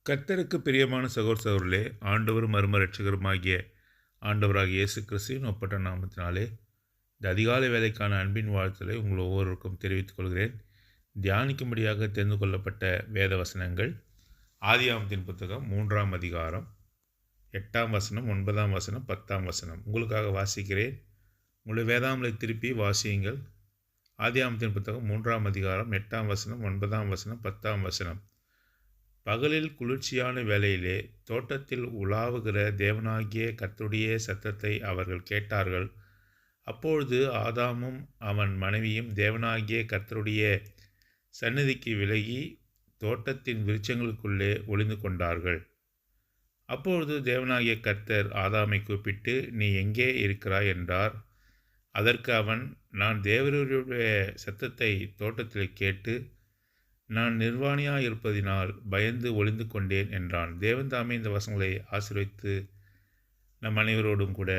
கர்த்தருக்கு பிரியமான சகோதரர்களே, ஆண்டவரும் மர்ம இரட்சகருமாகிய ஆண்டவராகிய இயேசு கிறிஸ்துவின் ஒப்பற்ற நாமத்தினாலே இந்த அதிகாலை வேலைக்கான அன்பின் வாழ்த்தலை உங்கள் ஒவ்வொருவருக்கும் தெரிவித்துக் கொள்கிறேன். தியானிக்கும்படியாக தெரிந்து கொள்ளப்பட்ட வேத வசனங்கள் ஆதியாகமத்தின் புத்தகம் 3ஆம் அதிகாரம் 8ஆம் வசனம், 9ஆம் வசனம், 10ஆம் வசனம். உங்களுக்காக வாசிக்கிறேன். உங்களுடைய வேதாமலை திருப்பி வாசியுங்கள். ஆதியாகமத்தின் புத்தகம் 3ஆம் அதிகாரம் 8ஆம் வசனம், 9ஆம் வசனம், 10ஆம் வசனம். பகலில் குளிர்ச்சியான வேளையிலே தோட்டத்தில் உலாவுகிற தேவனாகிய கர்த்தருடைய சத்தத்தை அவர்கள் கேட்டார்கள். அப்பொழுது ஆதாமும் அவன் மனைவியும் தேவனாகிய கர்த்தருடைய சந்நிதிக்கு விலகி தோட்டத்தின் விருட்சங்களுக்குள்ளே ஒளிந்து கொண்டார்கள். அப்பொழுது தேவனாகிய கர்த்தர் ஆதாமை கூப்பிட்டு, நீ எங்கே இருக்கிறாய் என்றார். அதற்கு அவன், நான் தேவருடைய சத்தத்தை தோட்டத்தில் கேட்டு நான் நிர்வாணியாக இருப்பதினால் பயந்து ஒளிந்து கொண்டேன் என்றான். தேவன் தாமே இந்த வசனங்களை ஆசீர்வதித்து நம் அனைவரோடும் கூட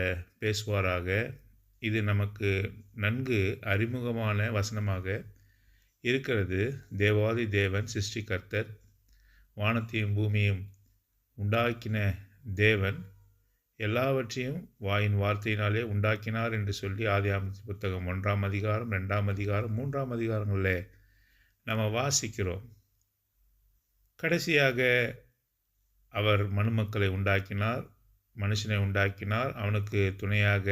பேசுவாராக. இது நமக்கு நன்கு அறிமுகமான வசனமாக இருக்கிறது. தேவாதி தேவன் சிருஷ்டிகர்த்தர், வானத்தையும் பூமியும் உண்டாக்கின தேவன் எல்லாவற்றையும் வாயின் வார்த்தையினாலே உண்டாக்கினார் என்று சொல்லி ஆதியாகமத்தின் புத்தகம் 1ஆம் அதிகாரம், 2ஆம் அதிகாரம், 3ஆம் அதிகாரங்களில் நம்ம வாசிக்கிறோம். கடைசியாக அவர் மனுமக்களை உண்டாக்கினார், மனுஷனை உண்டாக்கினார், அவனுக்கு துணையாக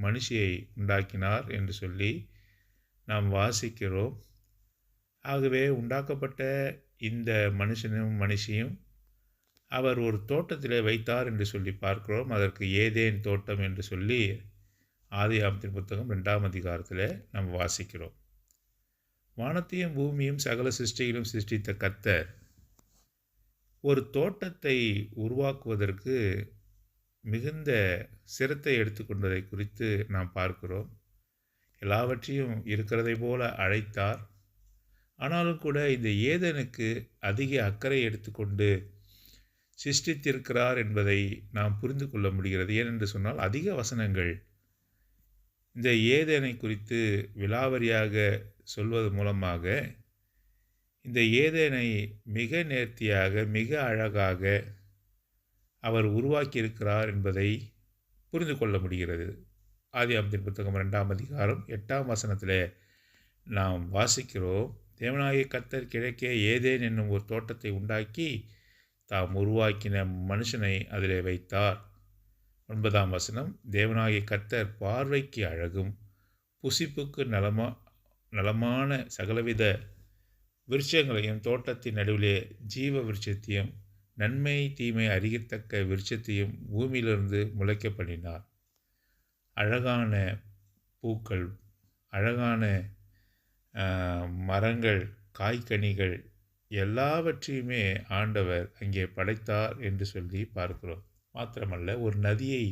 மனுஷியை உண்டாக்கினார் என்று சொல்லி நாம் வாசிக்கிறோம். ஆகவே உண்டாக்கப்பட்ட இந்த மனுஷனும் மனுஷியும் அவர் ஒரு தோட்டத்திலே வைத்தார் என்று சொல்லி பார்க்கிறோம். அதற்கு ஏதேன் தோட்டம் என்று சொல்லி ஆதியாகமத்தின் புத்தகம் 2ஆம் அதிகாரத்தில் நாம் வாசிக்கிறோம். வானத்தையும் பூமியும் சகல சிருஷ்டிகளும் சிருஷ்டித்த கர்த்தர் ஒரு தோட்டத்தை உருவாக்குவதற்கு மிகுந்த சிரத்தை எடுத்துக்கொண்டதை குறித்து நாம் பார்க்கிறோம். எல்லாவற்றையும் இருக்கிறதை போல அழைத்தார். ஆனாலும் கூட இந்த ஏதேனுக்கு அதிக அக்கறை எடுத்துக்கொண்டு சிருஷ்டித்திருக்கிறார் என்பதை நாம் புரிந்து கொள்ள முடிகிறது. ஏனென்று சொன்னால் அதிக வசனங்கள் இந்த ஏதேனை குறித்து விலாவரியாக சொல்வது மூலமாக இந்த ஏதேனை மிக நேர்த்தியாக, மிக அழகாக அவர் உருவாக்கியிருக்கிறார் என்பதை புரிந்து கொள்ள முடிகிறது. ஆதியாகமத்தின் புத்தகம் 2ஆம் அதிகாரம் 8ஆம் வசனத்தில் நாம் வாசிக்கிறோம். தேவனாகிய கர்த்தர் கிழக்கே ஏதேன் என்னும் ஒரு தோட்டத்தை உண்டாக்கி தாம் உருவாக்கின மனுஷனை அதிலே வைத்தார். 9ஆம் வசனம், தேவனாகிய கர்த்தர் பார்வைக்கு அழகும் புசிப்புக்கு நலமான சகலவித விருட்சங்களையும் தோட்டத்தின் நடுவிலே ஜீவ விருட்சத்தையும் நன்மை தீமை அறியத்தக்க விருட்சத்தையும் பூமியிலிருந்து முளைக்க பண்ணினார். அழகான பூக்கள், அழகான மரங்கள், காய்கனிகள் எல்லாவற்றையுமே ஆண்டவர் அங்கே படைத்தார் என்று சொல்லி பார்க்கிறோம். மாத்திரமல்ல, ஒரு நதியை,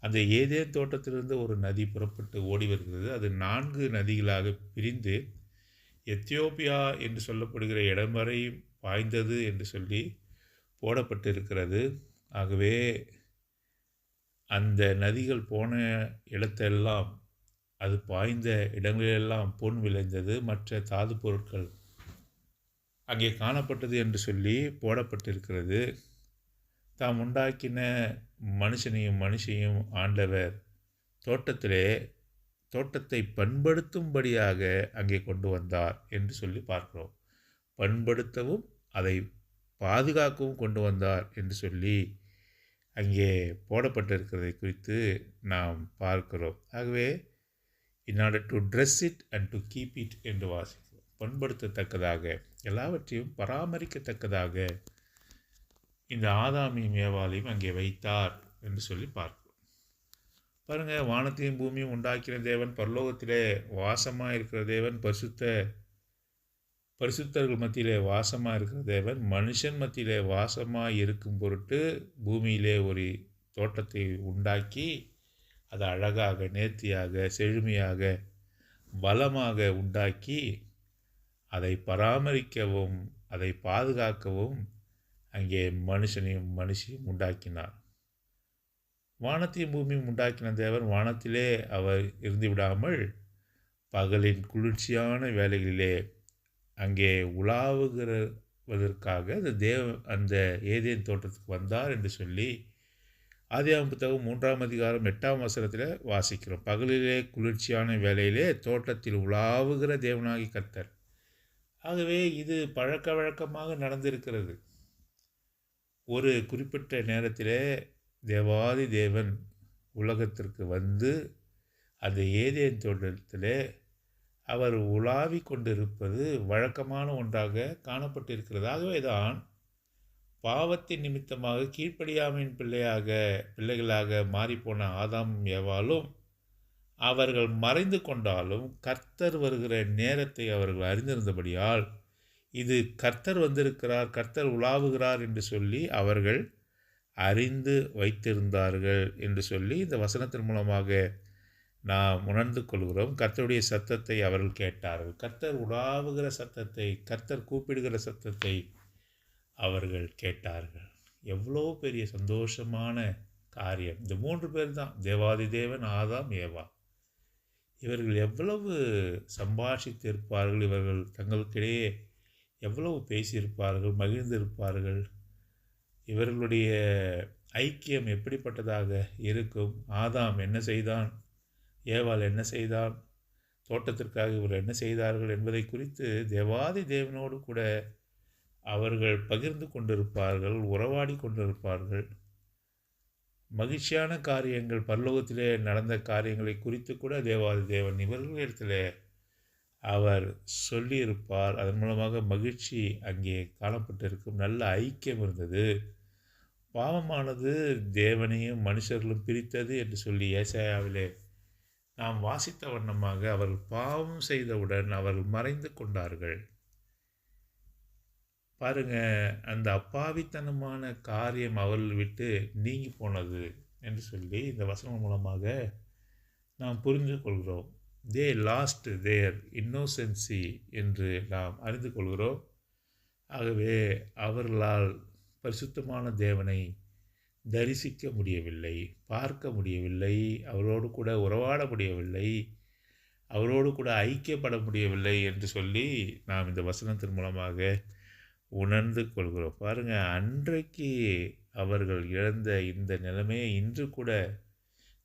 அந்த ஏதேன் தோட்டத்திலிருந்து ஒரு நதி புறப்பட்டு ஓடி வருகிறது. அது 4 நதிகளாக பிரிந்து எத்தியோப்பியா என்று சொல்லப்படுகிற இடம் வரை பாய்ந்தது என்று சொல்லி போடப்பட்டு இருக்கிறது. ஆகவே அந்த நதிகள் போன இடத்தெல்லாம், அது பாய்ந்த இடங்களெல்லாம் பொன் விளைந்தது, மற்ற தாது பொருட்கள் அங்கே காணப்பட்டது என்று சொல்லி போடப்பட்டிருக்கிறது. தாம் உண்டாக்கின மனுஷனையும் மனுஷையும் ஆண்டவர் தோட்டத்தை பண்படுத்தும்படியாக அங்கே கொண்டு வந்தார் என்று சொல்லி பார்க்கிறோம். பண்படுத்தவும் அதை பாதுகாக்கவும் கொண்டு வந்தார் என்று சொல்லி அங்கே போடப்பட்டிருக்கிறதை குறித்து நாம் பார்க்கிறோம். ஆகவே in order to dress it and to keep it என்று வாசிக்கிறோம். பண்படுத்தத்தக்கதாக, எல்லாவற்றையும் பராமரிக்கத்தக்கதாக இந்த ஆதாமையும் ஏவாளையும் அங்கே வைத்தார் என்று சொல்லி பார்க்கிறோம். பாருங்கள், வானத்தையும் பூமியும் உண்டாக்கின தேவன், பரலோகத்திலே வாசமாக இருக்கிற தேவன், பரிசுத்தர்கள் மத்தியிலே வாசமாக இருக்கிற தேவன், மனுஷன் மத்தியிலே வாசமாக இருக்கும் பொருட்டு பூமியிலே ஒரு தோட்டத்தை உண்டாக்கி அதை அழகாக, நேர்த்தியாக, செழுமையாக, பலமாக உண்டாக்கி அதை பராமரிக்கவும் அதை பாதுகாக்கவும் அங்கே மனுஷனையும் மனுஷியும் உண்டாக்கினார். வானத்தையும் பூமியும் உண்டாக்கின தேவன் வானத்திலே அவர் இருந்து விடாமல் பகலின் குளிர்ச்சியான வேளைகளிலே அங்கே அந்த ஏதேன் தோட்டத்துக்கு வந்தார் என்று சொல்லி ஆதியாகமம் புத்தகம் 3ஆம் அதிகாரம் 8ஆம் வசனத்தில் வாசிக்கிறோம். பகலிலே குளிர்ச்சியான வேளையிலே தோட்டத்தில் உலாவுகிற தேவனாகி கர்த்தர். ஆகவே இது பழக்க வழக்கமாக நடந்திருக்கிறது. ஒரு குறிப்பிட்ட நேரத்திலே தேவாதி தேவன் உலகத்திற்கு வந்து அந்த ஏதேன் தோட்டத்திலே அவர் உலாவி கொண்டிருப்பது வழக்கமான ஒன்றாக காணப்பட்டிருக்கிறது. ஆகவே தான் பாவத்தின் நிமித்தமாக கீழ்ப்படியாமையின் பிள்ளைகளாக மாறிப்போன ஆதாமும் ஏவாளும் அவர்கள் மறைந்து கொண்டாலும் கர்த்தர் வருகிற நேரத்தை அவர்கள் அறிந்திருந்தபடியால் இது கர்த்தர் வந்திருக்கிறார், கர்த்தர் உலாவுகிறார் என்று சொல்லி அவர்கள் அறிந்து வைத்திருந்தார்கள் என்று சொல்லி இந்த வசனத்தின் மூலமாக நாம் உணர்ந்து கொள்கிறோம். கர்த்தருடைய சத்தத்தை அவர்கள் கேட்டார்கள். கர்த்தர் உலாவுகிற சத்தத்தை, கர்த்தர் கூப்பிடுகிற சத்தத்தை அவர்கள் கேட்டார்கள். எவ்வளோ பெரிய சந்தோஷமான காரியம்! இந்த 3 பேர் தான், தேவாதி தேவன், ஆதாம், ஏவா. இவர்கள் எவ்வளவு சம்பாஷித்திருப்பார்கள், இவர்கள் தங்களுக்கிடையே எவ்வளவு பேசியிருப்பார்கள், மகிழ்ந்திருப்பார்கள். இவர்களுடைய ஐக்கியம் எப்படிப்பட்டதாக இருக்கும்? ஆதாம் என்ன செய்தான், ஏவாள் என்ன செய்தான், தோட்டத்திற்காக இவர் என்ன செய்தார்கள் என்பதை குறித்து தேவாதி தேவனோடு கூட அவர்கள் பகிர்ந்து கொண்டிருப்பார்கள், உறவாடி கொண்டிருப்பார்கள். மகிழ்ச்சியான காரியங்கள், பரலோகத்திலே நடந்த காரியங்களை குறித்து கூட தேவாதி தேவன் இவர்களிடத்தில் அவர் சொல்லியிருப்பார். அதன் மூலமாக மகிழ்ச்சி அங்கே காணப்பட்டிருக்கும். நல்ல ஐக்கியம் இருந்தது. பாவமானது தேவனையும் மனுஷர்களும் பிரித்தது என்று சொல்லி ஏசாயாவிலே நாம் வாசித்த வண்ணமாக அவர்கள் பாவம் செய்தவுடன் அவர்கள் மறைந்து கொண்டார்கள். பாருங்க, அந்த அப்பாவித்தனமான காரியம் அவர்கள் விட்டு நீங்கி போனது என்று சொல்லி இந்த வசனம் மூலமாக நாம் புரிந்து கொள்கிறோம். தே லாஸ்ட் தேர் இன்னோசென்சி என்று நாம் அறிந்து கொள்கிறோம். ஆகவே அவர்களால் பரிசுத்தமான தேவனை தரிசிக்க முடியவில்லை, பார்க்க முடியவில்லை, அவரோடு கூட உறவாட முடியவில்லை, அவரோடு கூட ஐக்கியப்பட முடியவில்லை என்று சொல்லி நாம் இந்த வசனத்தின் மூலமாக உணர்ந்து கொள்கிறோம். பாருங்கள், அன்றைக்கு அவர்கள் இழந்த இந்த நிலைமையை இன்று கூட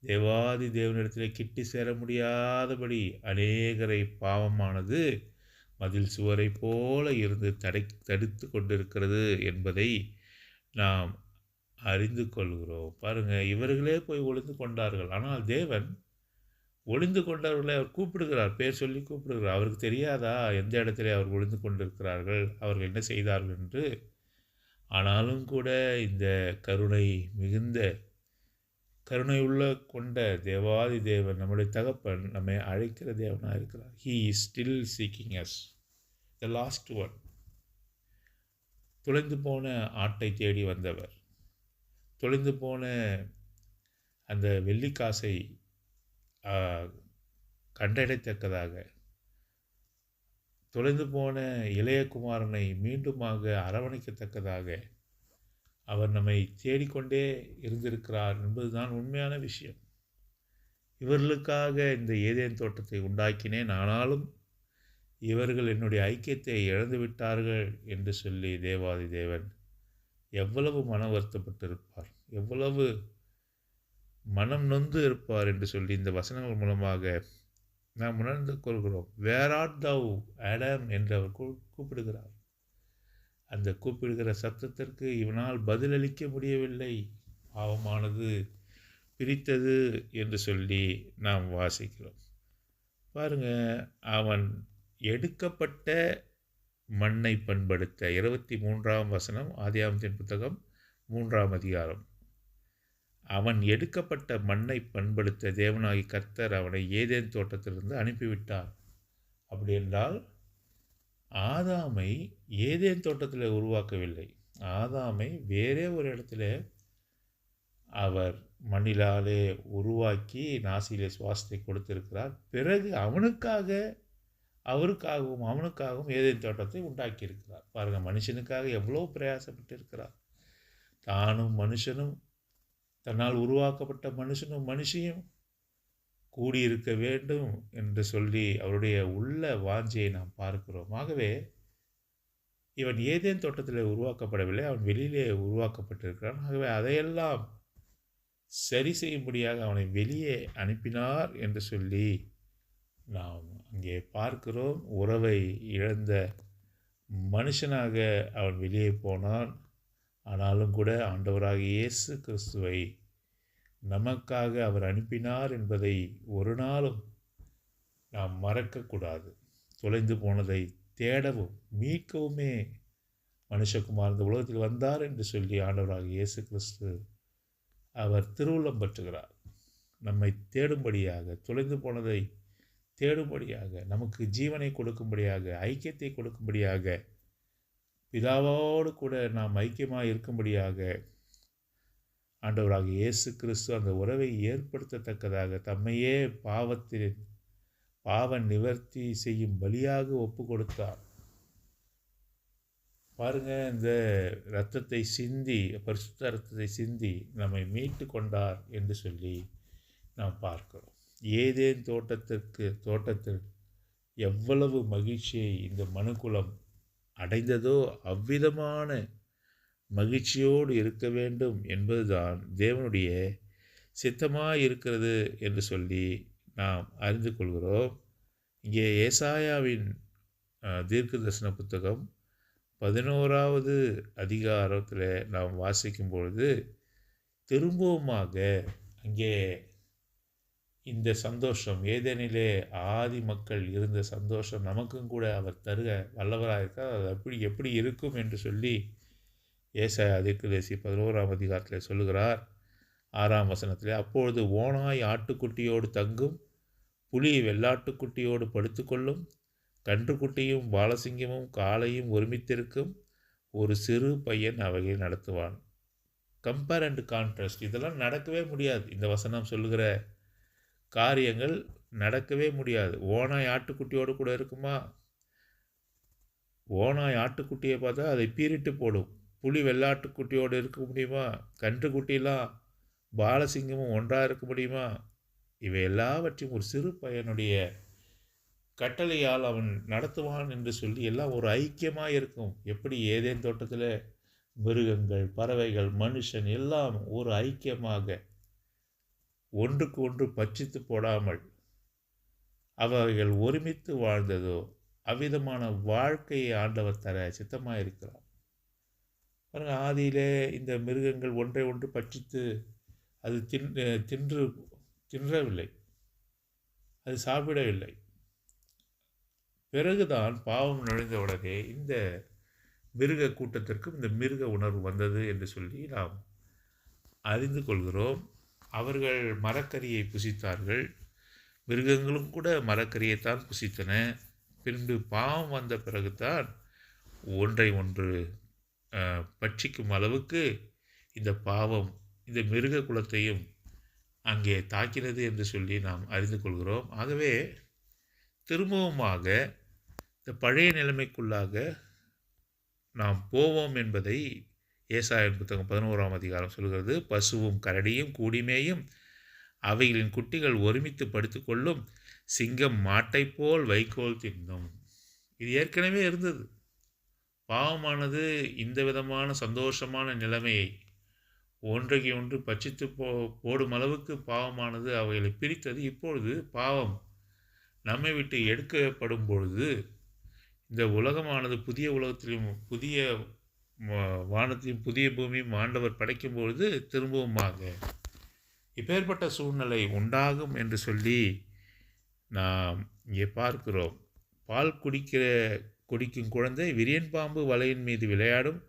தேவாதி தேவனிடத்தில் கிட்டி சேர முடியாதபடி அநேகரை பாவமானது மதில் சுவரை போல இருந்து தடுத்து கொண்டிருக்கிறது என்பதை நாம் அறிந்து கொள்கிறோம். பாருங்கள், இவர்களே போய் ஒளிந்து கொண்டார்கள். ஆனால் தேவன் ஒளிந்து கொண்டவர்களை அவர் கூப்பிடுகிறார், பேர் சொல்லி கூப்பிடுகிறார். அவருக்கு தெரியாதா எந்த இடத்துல அவர் ஒளிந்து கொண்டிருக்கிறார்கள், அவர்கள் என்ன செய்தார்கள் என்று? ஆனாலும் கூட இந்த கருணையுள்ள கொண்ட தேவாதி தேவன், நம்முடைய தகப்பன், நம்மை அழைக்கிற தேவனாக இருக்கிறார். He is still seeking us, the lost one. தொலைந்து போன ஆட்டை தேடி வந்தவர், தொலைந்து போன அந்த வெள்ளிக்காசை கண்டடைத்தக்கதாக, தொலைந்து போன இளையகுமாரனை மீண்டுமாக அரவணைக்கத்தக்கதாக அவர் நம்மை தேடிக்கொண்டே இருந்திருக்கிறார் என்பதுதான் உண்மையான விஷயம். இவர்களுக்காக இந்த ஏதேன் தோட்டத்தை உண்டாக்கினேன், ஆனாலும் இவர்கள் என்னுடைய ஐக்கியத்தை இழந்து விட்டார்கள் என்று சொல்லி தேவாதி தேவன் எவ்வளவு மன வருத்தப்பட்டிருப்பார், எவ்வளவு மனம் நொந்து இருப்பார் என்று சொல்லி இந்த வசனங்கள் மூலமாக நாம் உணர்ந்து கொள்கிறோம். வேர் ஆர்ட் தவ் ஆடம் என்று அவர் கூப்பிடுகிறார். அந்த கூப்பிடுகிற சத்தத்திற்கு இவனால் பதிலளிக்க முடியவில்லை, பாவமானது பிரித்தது என்று சொல்லி நாம் வாசிக்கிறோம். பாருங்க, அவன் எடுக்கப்பட்ட மண்ணை பண்படுத்த 23ஆம் வசனம், ஆதியாகமத்தின் புத்தகம் 3ஆம் அதிகாரம். அவன் எடுக்கப்பட்ட மண்ணை பண்படுத்த தேவனாகி கர்த்தர் அவனை ஏதேன் தோட்டத்திலிருந்து அனுப்பிவிட்டார். அப்படி என்றால் ஆதாமை ஏதேன் தோட்டத்தில் உருவாக்கவில்லை. ஆதாமை வேறே ஒரு இடத்துல அவர் மண்ணிலாலே உருவாக்கி நாசியிலே சுவாசத்தை கொடுத்திருக்கிறார். பிறகு அவனுக்காகவும் ஏதேன் தோட்டத்தை உண்டாக்கியிருக்கிறார். பாருங்கள், மனுஷனுக்காக எவ்வளோ பிரயாசப்பட்டு இருக்கிறார். தானும் மனுஷனும், தன்னால் உருவாக்கப்பட்ட மனுஷனும் மனுஷியும் கூடியிருக்க வேண்டும் என்று சொல்லி அவருடைய உள்ள வாஞ்சையை நாம் பார்க்கிறோம். ஆகவே இவன் ஏதேன் தோட்டத்தில் உருவாக்கப்படவில்லை, அவன் வெளியிலே உருவாக்கப்பட்டிருக்கிறான். ஆகவே அதையெல்லாம் சரி செய்யும்படியாக அவனை வெளியே அனுப்பினார் என்று சொல்லி நாம் அங்கே பார்க்கிறோம். உறவை இழந்த மனுஷனாக அவன் வெளியே போனான். ஆனாலும் கூட ஆண்டவராகிய இயேசு கிறிஸ்துவை நமக்காக அவர் அனுப்பினார் என்பதை ஒரு நாளும் நாம் மறக்கக்கூடாது. தொலைந்து போனதை தேடவும் மீட்கவுமே மனுஷகுமார் இந்த உலகத்தில் வந்தார் என்று சொல்லி ஆண்டவராகிய இயேசு கிறிஸ்து அவர் திருவுள்ளம் பற்றுகிறார். நம்மை தேடும்படியாக, தொலைந்து போனதை தேடும்படியாக, நமக்கு ஜீவனை கொடுக்கும்படியாக, ஐக்கியத்தை கொடுக்கும்படியாக, பிதாவோடு கூட நாம் ஐக்கியமாக இருக்கும்படியாக ஆண்டவராகிய இயேசு கிறிஸ்து அந்த உறவை ஏற்படுத்தத்தக்கதாக தம்மையே பாவ நிவர்த்தி செய்யும் பலியாக ஒப்பு கொடுத்தார். பாருங்கள், இந்த இரத்தத்தை சிந்தி, பரிசுத்த இரத்தத்தை சிந்தி நம்மை மீட்டு கொண்டார் என்று சொல்லி நாம் பார்க்கிறோம். ஏதேன் தோட்டத்தில் எவ்வளவு மகிழ்ச்சியை இந்த மனுக்குலம் அடைந்ததோ அவ்விதமான மகிழ்ச்சியோடு இருக்க வேண்டும் என்பதுதான் தேவனுடைய சித்தமாக இருக்கிறது என்று சொல்லி நாம் அறிந்து கொள்கிறோம். இங்கே ஏசாயாவின் தீர்க்க தரிசன புத்தகம் 11வது அதிகாரத்தில் நாம் வாசிக்கும் பொழுது திரும்பவுமாக அங்கே இந்த சந்தோஷம், ஏதேனிலே ஆதி மக்கள் இருந்த சந்தோஷம் நமக்கும் கூட அவர் தருக வல்லவராக இருக்கார். அது எப்படி இருக்கும் என்று சொல்லி ஏசாயா தீர்க்கதரிசி 11ஆம் அதிகாரத்தில் சொல்லுகிறார். 6ஆம் வசனத்தில், அப்பொழுது ஓனாய் ஆட்டுக்குட்டியோடு தங்கும், புலி வெள்ளாட்டுக்குட்டியோடு படுத்துக்கொள்ளும், கன்றுக்குட்டியும் பாலசிங்கமும் காளையும் ஒருமித்திருக்கும், ஒரு சிறு பையன் அவைகளை நடத்துவான். கம்பேர் அண்ட் கான்ட்ராஸ்ட், இதெல்லாம் நடக்கவே முடியாது. இந்த வசனம் சொல்லுகிற காரியங்கள் நடக்கவே முடியாது. ஓனாய் ஆட்டுக்குட்டியோடு கூட இருக்குமா? ஓனாய் ஆட்டுக்குட்டியை பார்த்தா அதை பீறிட்டு போடும். புலி வெள்ளாட்டுக்குட்டியோடு இருக்க முடியுமா? கன்றுக்குட்டிலாம் பாலசிங்கமும் ஒன்றாக இருக்க முடியுமா? இவை எல்லாவற்றையும் ஒரு சிறு பையனுடைய கட்டளையால் அவன் நடத்துவான் என்று சொல்லி எல்லாம் ஒரு ஐக்கியமாக இருக்கும். எப்படி ஏதேன் தோட்டத்தில் மிருகங்கள், பறவைகள், மனுஷன் எல்லாம் ஒரு ஐக்கியமாக ஒன்றுக்கு ஒன்று பட்சித்து போடாமல் அவைகள் ஒருமித்து வாழ்ந்ததோ அவ்விதமான வாழ்க்கையை ஆண்டவர் தர சித்தமாக இருக்கிறார். பாருங்கள், ஆதியிலே இந்த மிருகங்கள் ஒன்றை ஒன்று பட்சித்து அது தின்றவில்லை, அது சாப்பிடவில்லை. பிறகுதான் பாவம் நுழைந்தவுடனே இந்த மிருக கூட்டத்திற்கும் இந்த மிருக உணர்வு வந்தது என்று சொல்லி நாம் அறிந்து கொள்கிறோம். அவர்கள் மரக்கறியை புசித்தார்கள், மிருகங்களும் கூட மரக்கறியைத்தான் புசித்தன. பின்பு பாவம் வந்த பிறகுதான் ஒன்றை ஒன்று பட்சிக்கும் அளவுக்கு இந்த பாவம் இந்த மிருக குலத்தையும் அங்கே தாக்கினது என்று சொல்லி நாம் அறிந்து கொள்கிறோம். ஆகவே திரும்பவுமாக இந்த பழைய நிலைமைக்குள்ளாக நாம் போவோம் என்பதை ஏசாயா புத்தகம் 11ஆம் அதிகாரம் சொல்கிறது. பசுவும் கரடியும் கூடிமேயும், அவைகளின் குட்டிகள் ஒருமித்து படுத்துக்கொள்ளும், சிங்கம் மாட்டை போல் வைக்கோல் தின்னும். இது ஏற்கனவே இருந்தது. பாவமானது இந்த விதமான சந்தோஷமான நிலைமையை ஒன்றைக்கு ஒன்று பட்சித்து போடும் அளவுக்கு பாவமானது அவைகளை பிரித்தது. இப்பொழுது பாவம் நம்மை விட்டு எடுக்கப்படும் பொழுது இந்த உலகமானது புதிய உலகத்திலும் புதிய வானத்தையும் புதிய பூமியும் ஆண்டவர் படைக்கும் பொழுது திரும்பவுமாக இப்பேற்பட்ட சூழ்நிலை உண்டாகும் என்று சொல்லி நாம் இங்கே பார்க்கிறோம். பால் குடிக்கும் குழந்தை விரியன் பாம்பு வலையின் மீது விளையாடும்,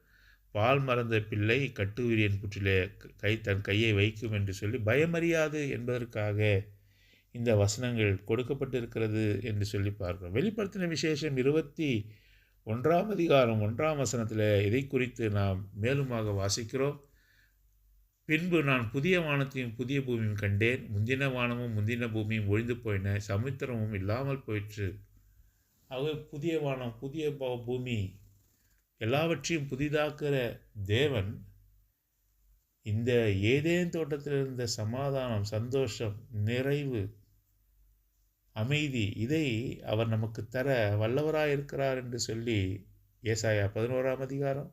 பால் மறந்த பிள்ளை கட்டு விரியன் புற்றிலே தன் கையை வைக்கும் என்று சொல்லி பயமறியாது என்பதற்காக இந்த வசனங்கள் கொடுக்கப்பட்டிருக்கிறது என்று சொல்லி பார்க்கிறோம். வெளிப்படுத்தின விசேஷம் 21ஆம் அதிகாரம் 1ஆம் வசனத்தில் இதை குறித்து நாம் மேலுமாக வாசிக்கிறோம். பின்பு நான் புதிய வானத்தையும் புதிய பூமியும் கண்டேன், முந்தின வானமும் முந்தின பூமியும் ஒழிந்து போயின, சமுத்திரமும் இல்லாமல் போயிற்று. ஆக புதிய வானம் புதிய பூமி எல்லாவற்றையும் புதிதாக்குற தேவன் இந்த ஏதேன் தோட்டத்தில் இருந்த சமாதானம், சந்தோஷம், நிறைவு, அமைதி, இதை அவர் நமக்கு தர வல்லவராக இருக்கிறார் என்று சொல்லி ஏசாயா 11ஆம் அதிகாரம்,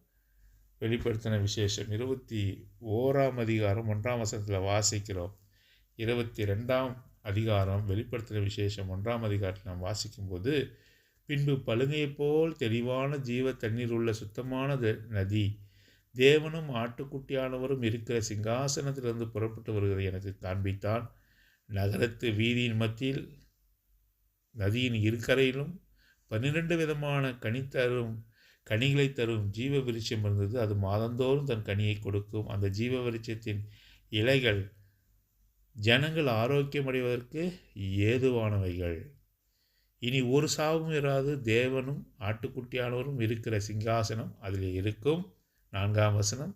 வெளிப்படுத்தின விசேஷம் 21ஆம் அதிகாரம் 1ஆம் வசனத்தில் வாசிக்கிறோம். 22ஆம் அதிகாரம், வெளிப்படுத்தின விசேஷம் 1ஆம் அதிகாரத்தில் நாம் வாசிக்கும்போது, பின்பு பழுங்கையைப் போல் தெளிவான ஜீவ தண்ணீர் உள்ள சுத்தமான நதி தேவனும் ஆட்டுக்குட்டியானவரும் இருக்கிற சிங்காசனத்திலிருந்து புறப்பட்டு வருகிறது எனக்கு காண்பித்தான். நகரத்து வீதியின் மத்தியில் நதியின் இருக்கரையிலும் 12 விதமான கனிகளை தரும் ஜீவ விருட்சம் இருந்தது. அது மாதந்தோறும் தன் கனியை கொடுக்கும். அந்த ஜீவ விருட்சத்தின் இலைகள் ஜனங்கள் ஆரோக்கியம் அடைவதற்கு ஏதுவானவைகள். இனி ஒரு சாவும் இராது. தேவனும் ஆட்டுக்குட்டியானவரும் இருக்கிற சிங்காசனம் அதில் இருக்கும். 4ஆம் வசனம்,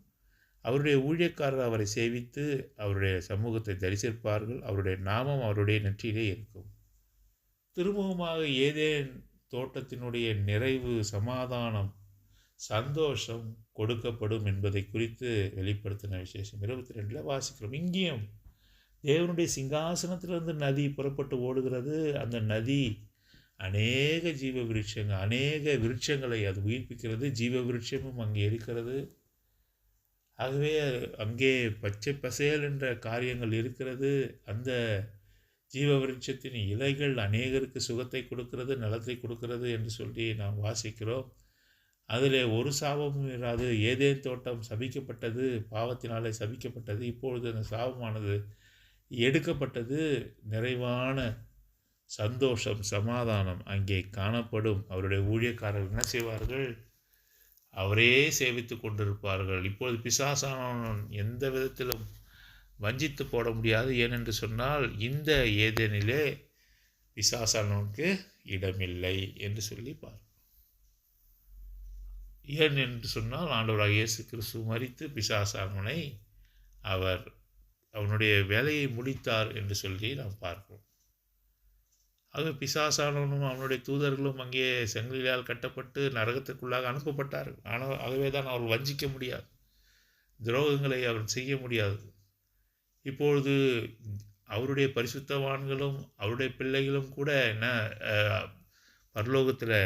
அவருடைய ஊழியக்காரர் அவரை சேவித்து அவருடைய சமூகத்தை தரிசிப்பார்கள். அவருடைய நாமம் அவருடைய நெற்றியிலே இருக்கும். திரும்பவுமாக ஏதேன் தோட்டத்தினுடைய நிறைவு, சமாதானம், சந்தோஷம் கொடுக்கப்படும் என்பதை குறித்து வெளிப்படுத்தின விசேஷம் 22 வாசிக்கிறோம். இங்கேயும் தேவனுடைய சிங்காசனத்திலிருந்து நதி புறப்பட்டு ஓடுகிறது. அந்த நதி அநேக ஜீவ விருட்சங்கள், அநேக விருட்சங்களை அது உயிர்ப்பிக்கிறது. ஜீவ விருட்சமும் அங்கே இருக்கிறது. ஆகவே அங்கே பச்சை பசேல் என்ற காரியங்கள் இருக்கிறது. அந்த ஜீவ விருட்சத்தின் இலைகள் அநேகருக்கு சுகத்தை கொடுக்கிறது, நலத்தை கொடுக்கிறது என்று சொல்லி நாம் வாசிக்கிறோம். அதில் ஒரு சாபமும் இராது. ஏதேன் தோட்டம் சபிக்கப்பட்டது, பாவத்தினாலே சபிக்கப்பட்டது. இப்பொழுது அந்த சாபமானது எடுக்கப்பட்டது. நிறைவான சந்தோஷம், சமாதானம் அங்கே காணப்படும். அவருடைய ஊழியக்காரர்கள் என்ன செய்வார்கள்? அவரே சேவித்து கொண்டிருப்பார்கள். இப்பொழுது பிசாசானவன் எந்த விதத்திலும் வஞ்சித்து போட முடியாது. ஏனென்று சொன்னால் இந்த ஏதேனிலே பிசாசானவனுக்கு இடமில்லை என்று சொல்லி பார்ப்போம். ஏன் என்று சொன்னால் ஆண்டவராகிய இயேசு கிறிஸ்து மரித்து பிசாசானவனை அவனுடைய வேலையை முடித்தார் என்று சொல்லி நாம் பார்க்கிறோம். ஆக பிசாசானவனும் அவனுடைய தூதர்களும் அங்கே சங்கிலியால் கட்டப்பட்டு நரகத்திற்குள்ளாக அனுப்பப்பட்டார்கள். ஆனால் ஆகவே தான் அவர்கள் வஞ்சிக்க முடியாது, துரோகங்களை அவர் செய்ய முடியாது. இப்பொழுது அவருடைய பரிசுத்தவான்களும் அவருடைய பிள்ளைகளும் கூட என்ன பரலோகத்தில்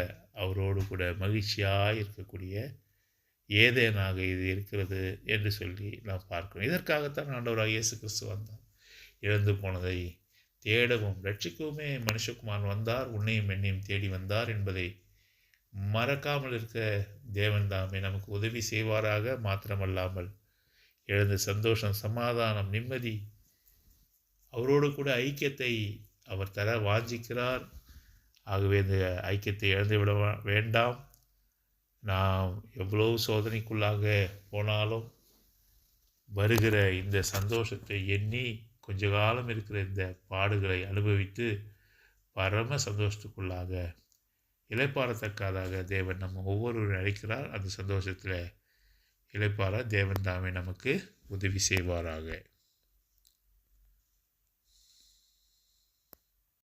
அவரோடு கூட மகிழ்ச்சியாக இருக்கக்கூடிய ஏதேனாக இது இருக்கிறது என்று சொல்லி நாம் பார்க்கிறோம். இதற்காகத்தான் ஆண்டவராக இயேசு கிறிஸ்து வந்தார். இழந்து போனதை தேடவும் ரட்சிக்கவுமே மனுஷகுமாரன் வந்தார். உன்னையும் என்னையும் தேடி வந்தார் என்பதை மறக்காமல் இருக்க தேவன் தாமே நமக்கு உதவி செய்வாராக. மாத்திரமல்லாமல் எழுந்த சந்தோஷம், சமாதானம், நிம்மதி, அவரோடு கூட ஐக்கியத்தை அவர் தர வாஞ்சிக்கிறார். ஆகவே இந்த ஐக்கியத்தை இழந்துவிட வேண்டாம். நாம் எவ்வளவு சோதனைக்குள்ளாக போனாலும் வருகிற இந்த சந்தோஷத்தை எண்ணி கொஞ்ச காலம் இருக்கிற இந்த பாடுகளை அனுபவித்து பரம சந்தோஷத்துக்குள்ளாக இளைப்பாறத்தக்கதாக தேவன் நம்ம ஒவ்வொருவரும் அழைக்கிறார். அந்த சந்தோஷத்தில் இளைப்பாற தேவன் தாமே நமக்கு உதவி செய்வாராக.